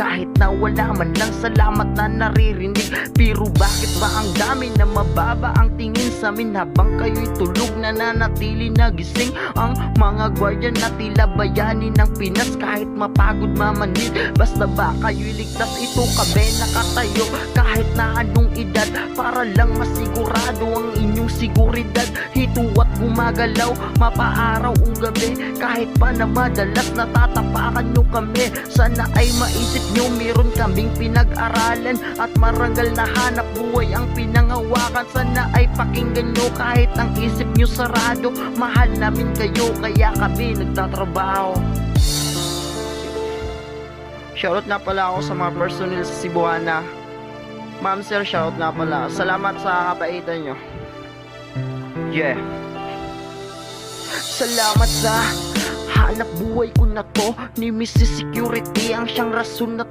kahit na wala man lang salamat na naririnig. Pero bakit ba ang dami na mababa ang tingin sa amin habang kayo'y tulog na nanatili nagising? Ang mga gwardiya na tila bayani ng Pinas, kahit mapagod mamanid, basta ba kayo'y ligtas? Ito kami nakatayo kahit na anong edad, para lang masigurado ang inyong seguridad. Hito at gumagalaw mapaaraw o gabi, kahit pa na madalas natatapakan nyo kami. Sana ay maisip nyo meron kaming pinag-aralan at marangal na hanap buhay ang pinangawakan. Sana ay pakinggan nyo kahit ang isip nyo sarado. Mahal namin kayo kaya kami nagtatrabaho. Shoutout na pala ako sa mga personnel sa Cebuana. Ma'am sir, shoutout na pala. Salamat sa kabaitan nyo. Yeah. Salamat sa hanap buhay ko na to, ni Mrs. Security ang siyang rason na